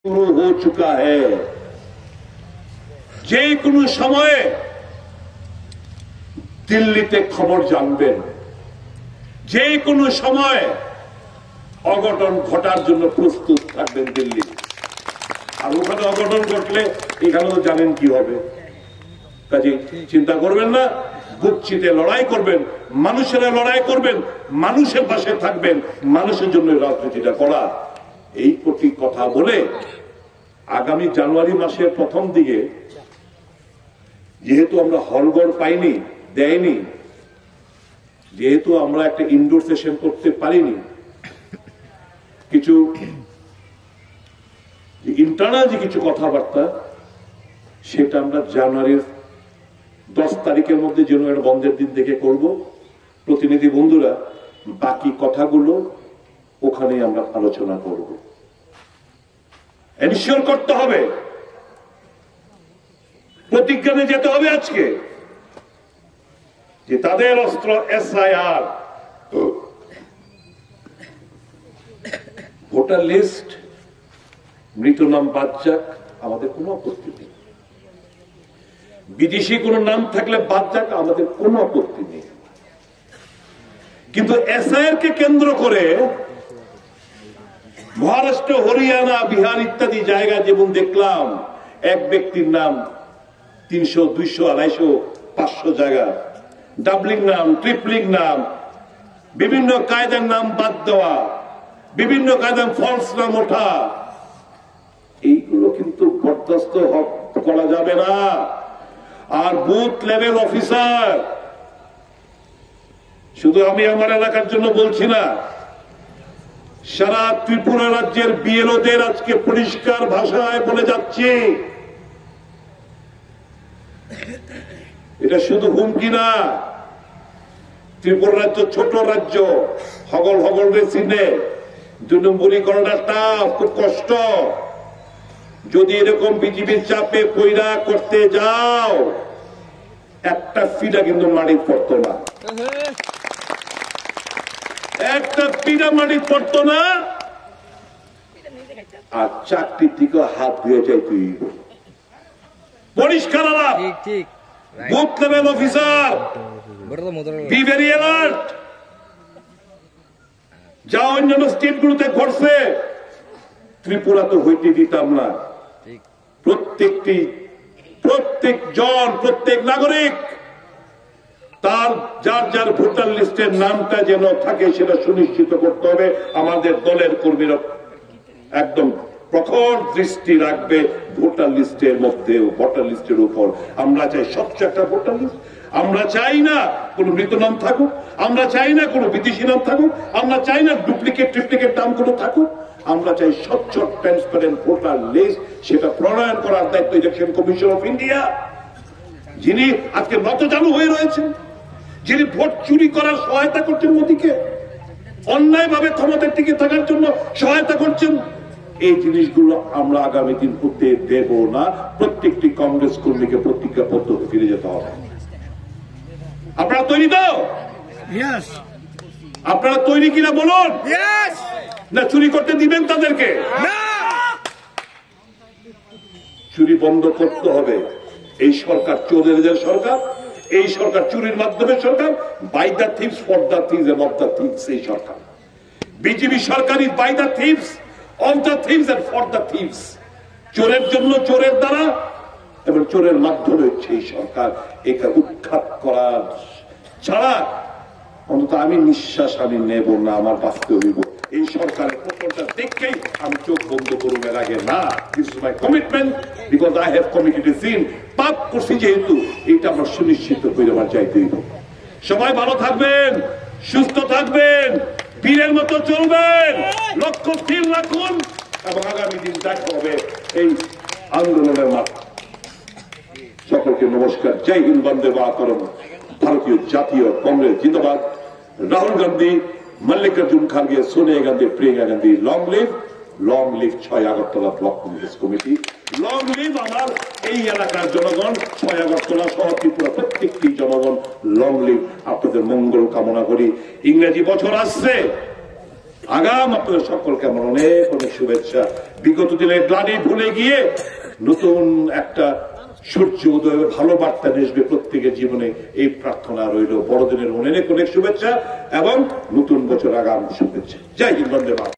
शुरू हो चुका है। যে কোনো সময়ে দিল্লিতে খবর জানবেন, যে কোনো সময় অঘটন ঘটার জন্য প্রস্তুত থাকবেন দিল্লি। আর ওখানে অঘটন ঘটলে এখানেও জানেন কি হবে। কাজে চিন্তা করবেন না, বুক চিতে লড়াই করবেন, মানুষেরা লড়াই করবেন, মানুষের পাশে থাকবেন, মানুষের জন্য রাজনীতিটা করা। এই প্রতি কথা বলে আগামী জানুয়ারি মাসের প্রথম দিকে যেহেতু আমরা হলঘর পাইনি, দেয়নি, যেহেতু আমরা একটা ইনডোর সেশন করতে পারিনি, কিছু ইন্টারনাল যে কিছু কথাবার্তা সেটা আমরা জানুয়ারির 10 তারিখের মধ্যে যেন একটা বন্ধের দিন দেখে করব। প্রতিনিধি বন্ধুরা বাকি কথাগুলো ওখানে আমরা আলোচনা করব। এনশিওর করতে হবে, প্রতিজ্ঞানে যেতে হবে আজকে যে তাদের অস্ত্র এসআইআর, ভোটার লিস্ট, মৃত নাম বাদ যাক, আমাদের কোনো আপত্তি নেই। বিদেশি কোন নাম থাকলে বাদ যাক, আমাদের কোনো আপত্তি নেই। কিন্তু এসআইআর কে কেন্দ্র করে মহারাষ্ট্র, হরিয়ানা, বিহার ইত্যাদি জায়গায় যেমন দেখলাম এক ব্যক্তির নাম 300, 200, 250, 500 জায়গা, ডাবলিং নাম, ট্রিপলিং নাম, বিভিন্ন কায়দার নাম বাদ দেওয়া, বিভিন্ন কায়দার ফলস নাম ওঠা, এইগুলো কিন্তু বরদাস্ত করা যাবে না। আর বুথ লেভেল অফিসার, শুধু আমি আমার এলাকার জন্য বলছি না, সারা ত্রিপুরা রাজ্যের বিএলওদের আজকে পরিষ্কার ভাষায় বলে যাচ্ছি, এটা শুধু হুমকি না। ত্রিপুরা রাজ্য ছোট রাজ্য, হগল হগল রে চিনে, 2 নম্বরই করাটা টাফ, খুব কষ্ট। যদি এরকম বিজেপির চাপে পয়রা করতে যাও, একটা ফিটা কিন্তু মাটির পড়তো না, একটা পিঠা মাটির পড়তো না, আর চাকরি থেকে হাত ধুয়ে যাই তুই। পরিষ্কার আলাপ, booth level officer, be very alert. যা অন্যান্য স্টেট গুলোতে ঘটছে, ত্রিপুরা তো হইতে দিতাম না। প্রত্যেক নাগরিক তার যার যার ভোটার লিস্টের নামটা যেন থাকে সেটা সুনিশ্চিত করতে হবে। আমাদের দলের কর্মীরা একদম প্রখর দৃষ্টি রাখবে ভোটার লিস্টের মধ্যে, ভোটার লিস্টের উপর। আমরা চাই স্বচ্ছ একটা ভোটার লিস্ট। আমরা চাই না কোন মৃত নাম থাকুক, আমরা চাই না কোন বিদেশি নাম থাকুক, আমরা চাই না ডুপ্লিকেট ট্রিপ্লিকেট নামগুলো থাকুক। আমরা চাই স্বচ্ছ ট্রান্সপারেন্ট ভোটার লিস্ট। সেটা প্রণয়ন করার দায়িত্ব ইলেকশন কমিশন অফ ইন্ডিয়া, যিনি আজকে নতজানু হয়ে রয়েছেন, যিনি ভোট চুরি করার সহায়তা করছেন, মোদীকে অন্যায় ভাবে ক্ষমতার টিকে থাকার জন্য সহায়তা করছেন। এই জিনিসগুলো আমরা আগামী দিন হতে দেব না। প্রত্যেকটি কংগ্রেস কর্মীকে প্রতিজ্ঞাবদ্ধ ফিরে যেতে হবে। আপনারা তৈরি তো? আপনারা তৈরি কিনা বলুন? না চুরি করতে দিবেন তাদেরকে? চুরি বন্ধ করতে হবে। এই সরকার চোরের সরকার, এই সরকার চুরির মাধ্যমে সরকার। By the thieves, for the thieves, of the thieves এই সরকার। বিজেপি সরকারই by the thieves, of the thieves and for the thieves. চোরের জন্য চোরের দ্বারা এবং চোরের মাধ্যমে সেই সরকার একে উৎখাত করার ছাড়া অন্তত আমি নিঃশ্বাস আমি নেব না, আমার বাঁচতে হইব। এই সরকারের প্রকল্পটা দেখেই আমি চোখ বন্ধ করব, এর আগে না। This is my commitment, because I have committed a sin. পাপ করছি যেহেতু, এটা আমরা সুনিশ্চিত করে আমার চাইতে হইব। সবাই ভালো থাকবেন, সুস্থ থাকবেন, বীরের মতো চলবেন, লক্ষ্য স্থির রাখুন এবং আগামী দিন দেখা হবে এই আন্দোলনের মাধ্যমে। সকলকে নমস্কার। জয় হিন্দ, বন্দে মাতরম। ভারতীয় জাতীয় কংগ্রেস জিন্দাবাদ। Rahul Gandhi, Mallikarjun Kharge, Sonia Gandhi, Priyanka Gandhi, long live, long live 6 Agartala block Congress committee, long live আমার এই এলাকার জনগণ, 6 আগরতলা সহ ত্রিপুরা প্রত্যেকটি জনগণ, লং লিভ। আপনাদের মঙ্গল কামনা করি। ইংরেজি বছর আসছে, আগাম আপনাদের সকলকে আমার অনেক অনেক শুভেচ্ছা। বিগত দিনের গ্লানি ভুলে গিয়ে নতুন একটা সূর্য উদয়ের ভালো বার্তা আসবে প্রত্যেকের জীবনে, এই প্রার্থনা রইল। বড়দিনের অনেক অনেক শুভেচ্ছা এবং নতুন বছর আগাম শুভেচ্ছা। জয় হিন্দ, বন্দে মাতরম।